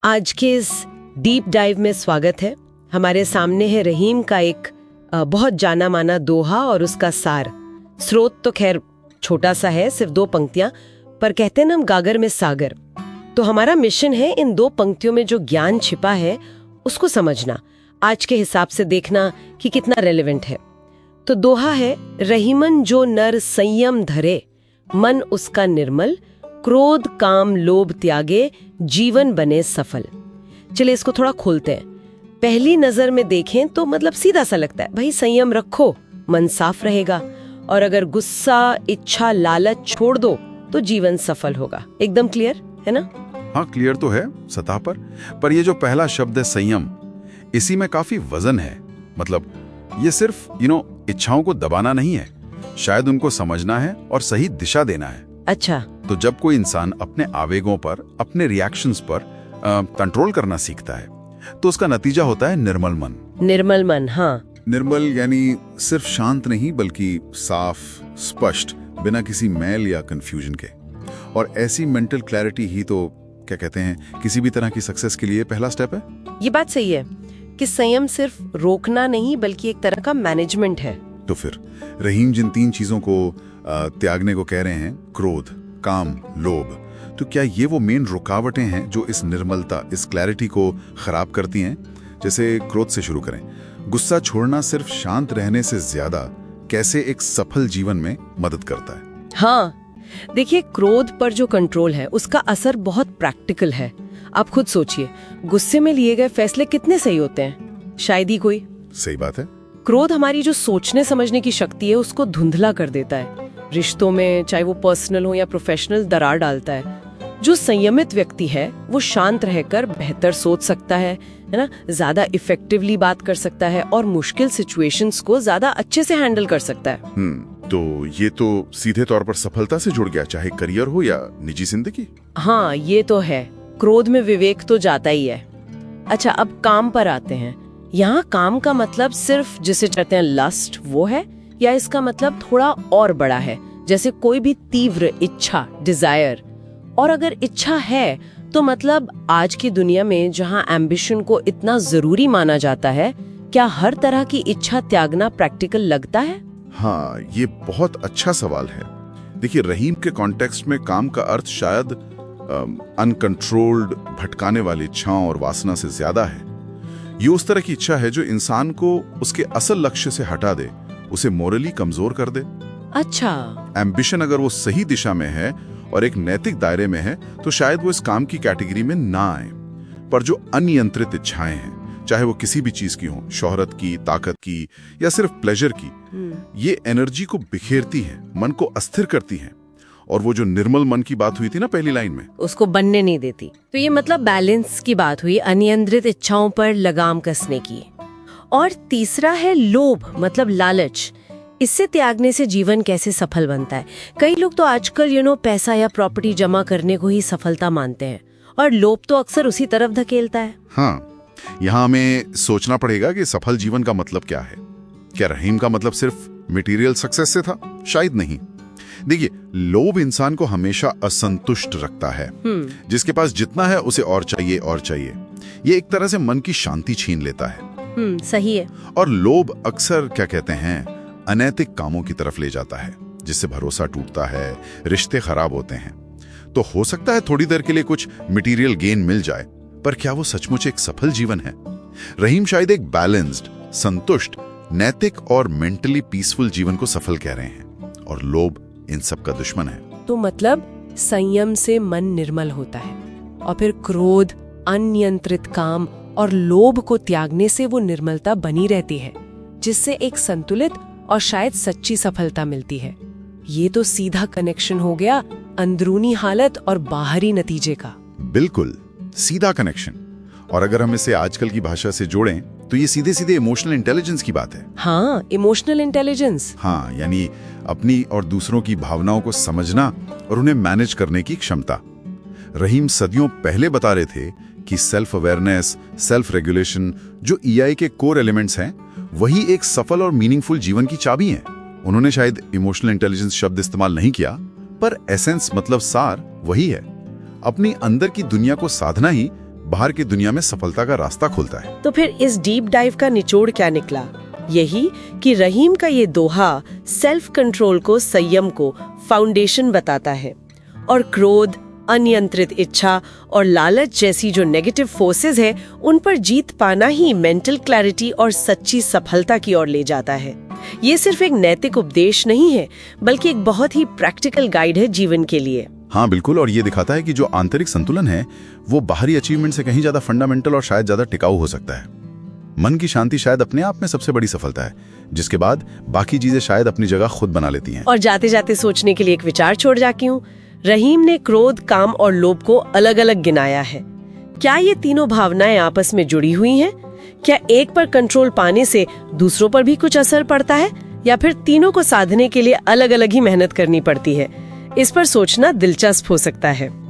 आज के इस डीप डाइव में स्वागत है। हमारे सामने है रहीम का एक बहुत जाना माना दोहा और उसका सार। स्रोत तो खैर छोटा सा है, सिर्फ 2 पंक्तियां, पर कहते हैं ना हम गागर में सागर। तो हमारा मिशन है इन 2 पंक्तियों में जो ज्ञान छिपा है उसको समझना, आज के हिसाब से देखना कि कितना रेलेवेंट है। तो दोहा है, रहीमन जो नर संयम धरे, मन उसका निर्मल, क्रोध काम लोभ त्यागे, जीवन बने सफल। चलिए इसको थोड़ा खोलते हैं। पहली नजर में देखें तो मतलब सीधा सा लगता है, भाई संयम रखो, मन साफ रहेगा, और अगर गुस्सा, इच्छा, लालच छोड़ दो तो जीवन सफल होगा। एकदम क्लियर है ना? हाँ, क्लियर तो है सतह पर ये जो पहला शब्द है संयम, इसी में काफी वजन है। मतलब ये सिर्फ इच्छाओं को दबाना नहीं है, शायद उनको समझना है और सही दिशा देना है। अच्छा, तो जब कोई इंसान अपने आवेगों पर, अपने रिएक्शंस पर कंट्रोल करना सीखता है तो उसका नतीजा होता है निर्मल मन। निर्मल मन, हाँ। निर्मल यानी सिर्फ शांत नहीं, बल्कि साफ, स्पष्ट, बिना किसी मैल या कंफ्यूजन के। और ऐसी मेंटल क्लैरिटी ही तो क्या कहते हैं किसी भी तरह की सक्सेस के लिए पहला स्टेप है। ये बात सही है कि संयम सिर्फ रोकना नहीं बल्कि एक तरह का मैनेजमेंट है। तो फिर रहीम जिन 3 चीजों को त्यागने को कह रहे हैं, क्रोध, काम, लोभ, तो क्या ये वो मेन रुकावटें हैं जो इस निर्मलता, इस क्लैरिटी को खराब करती हैं? जैसे क्रोध से शुरू करें। गुस्सा छोड़ना सिर्फ शांत रहने से ज्यादा कैसे एक सफल जीवन में मदद करता है? हाँ, देखिए, क्रोध पर जो कंट्रोल है उसका असर बहुत प्रैक्टिकल है। आप खुद सोचिए, गुस्से में लिए गए फैसले कितने सही होते हैं? शायद ही कोई। सही बात है। क्रोध हमारी जो सोचने समझने की शक्ति है उसको धुंधला कर देता है। रिश्तों में, चाहे वो पर्सनल हो या प्रोफेशनल, दरार डालता है। जो संयमित व्यक्ति है वो शांत रहकर बेहतर सोच सकता है ना, ज्यादा इफेक्टिवली बात कर सकता है और मुश्किल सिचुएशंस को ज्यादा अच्छे से हैंडल कर सकता है। तो ये तो सीधे तौर पर सफलता से जुड़ गया, चाहे करियर हो या निजी जिंदगी। हाँ, ये तो है। क्रोध में विवेक तो जाता ही है। अच्छा, अब काम पर आते हैं। यहाँ काम का मतलब सिर्फ जिसे कहते हैं लस्ट वो है, या इसका मतलब थोड़ा और बड़ा है, जैसे कोई भी तीव्र इच्छा, डिजायर? और अगर इच्छा है तो मतलब आज की दुनिया में जहाँ एम्बिशन को इतना जरूरी माना जाता है, क्या हर तरह की इच्छा त्यागना प्रैक्टिकल लगता है? हाँ, ये बहुत अच्छा सवाल है। देखिए, रहीम के कॉन्टेक्स्ट में काम का अर्थ शायद अनकंट्रोल्ड, भटकाने वाली इच्छाओं और वासना से ज्यादा है। ये उस तरह की इच्छा है जो इंसान को उसके असल लक्ष्य से हटा दे, उसे मोरली कमजोर कर दे। अच्छा, एम्बिशन अगर वो सही दिशा में है और एक नैतिक दायरे में है तो शायद वो इस काम की कैटेगरी में ना आए। पर जो अनियंत्रित इच्छाएं हैं, चाहे वो किसी भी चीज की हो, शोहरत की, ताकत की या सिर्फ प्लेजर की, ये एनर्जी को बिखेरती हैं, मन को अस्थिर करती हैं। और वो जो निर्मल मन की बात हुई थी ना पहली लाइन में, उसको बनने नहीं देती। तो ये मतलब बैलेंस की बात हुई, अनियंत्रित इच्छाओं पर लगाम कसने की। और तीसरा है लोभ, मतलब लालच। इससे त्यागने से जीवन कैसे सफल बनता है? कई लोग तो आजकल पैसा या प्रॉपर्टी जमा करने को ही सफलता मानते हैं, और लोभ तो अक्सर उसी तरफ धकेलता है। हाँ, यहाँ हमें सोचना पड़ेगा कि सफल जीवन का मतलब क्या है। क्या रहीम का मतलब सिर्फ मटेरियल सक्सेस से था? शायद नहीं। देखिए, लोभ इंसान को हमेशा असंतुष्ट रखता है। जिसके पास जितना है उसे और चाहिए और चाहिए। ये एक तरह से मन की शांति छीन लेता है। सही है। और लोभ अक्सर क्या कहते हैं, अनैतिक कामों की तरफ ले जाता है, जिससे भरोसा टूटता है, रिश्ते खराब होते हैं। तो हो सकता है थोड़ी देर के लिए कुछ मटेरियल गेन मिल जाए, पर क्या वो सचमुच एक सफल जीवन है? रहीम शायद एक बैलेंस्ड, संतुष्ट, नैतिक और मेंटली पीसफुल जीवन को सफल कह रहे हैं, और लोभ इन सब का दुश्मन है। तो मतलब संयम से मन निर्मल होता है, और फिर क्रोध, अनियंत्रित काम और लोभ को त्यागने से वो निर्मलता बनी रहती है, जिससे एक संतुलित और शायद सच्ची सफलता मिलती है। ये तो सीधा कनेक्शन हो गया अंदरूनी हालत और बाहरी नतीजे का। बिल्कुल सीधा कनेक्शन। और अगर हम इसे आजकल की भाषा से जोड़ें तो ये सीधे सीधे इमोशनल इंटेलिजेंस की बात है। हाँ, इमोशनल इंटेलिजेंस। हाँ, यानी अपनी और दूसरों की भावनाओं को समझना और उन्हें मैनेज करने की क्षमता। रहीम सदियों पहले बता रहे थे कि सेल्फ अवेयरनेस, सेल्फ रेगुलेशन जो ईआई के कोर एलिमेंट्स हैं, वही एक सफल और मीनिंगफुल जीवन की चाबी है। उन्होंने शायद इमोशनल इंटेलिजेंस शब्द इस्तेमाल नहीं किया, पर एसेंस मतलब सार वही है। अपनी अंदर की दुनिया को साधना ही बाहर की दुनिया में सफलता का रास्ता खोलता है। तो फिर इस डीप डाइव का निचोड़ क्या निकला? यही कि रहीम का ये दोहा सेल्फ कंट्रोल को, संयम को फाउंडेशन बताता है और क्रोध, अनियंत्रित इच्छा और लालच जैसी जो नेगेटिव फोर्सेस है उन पर जीत पाना ही मेंटल क्लैरिटी और सच्ची सफलता की ओर ले जाता है। ये सिर्फ एक नैतिक उपदेश नहीं है, बल्कि एक बहुत ही प्रैक्टिकल गाइड है जीवन के लिए। हाँ बिल्कुल, और ये दिखाता है कि जो आंतरिक संतुलन है वो बाहरी अचीवमेंट से कहीं ज्यादा फंडामेंटल और शायद ज्यादा टिकाऊ हो सकता है। मन की शांति शायद अपने आप में सबसे बड़ी सफलता है, जिसके बाद बाकी चीजें शायद अपनी जगह खुद बना लेती हैं। और जाते जाते सोचने के लिए एक विचार छोड़ जाती हूँ। रहीम ने क्रोध, काम और लोभ को अलग अलग गिनाया है। क्या ये तीनों भावनाएं आपस में जुड़ी हुई हैं? क्या एक पर कंट्रोल पाने से दूसरों पर भी कुछ असर पड़ता है, या फिर तीनों को साधने के लिए अलग अलग ही मेहनत करनी पड़ती है? इस पर सोचना दिलचस्प हो सकता है।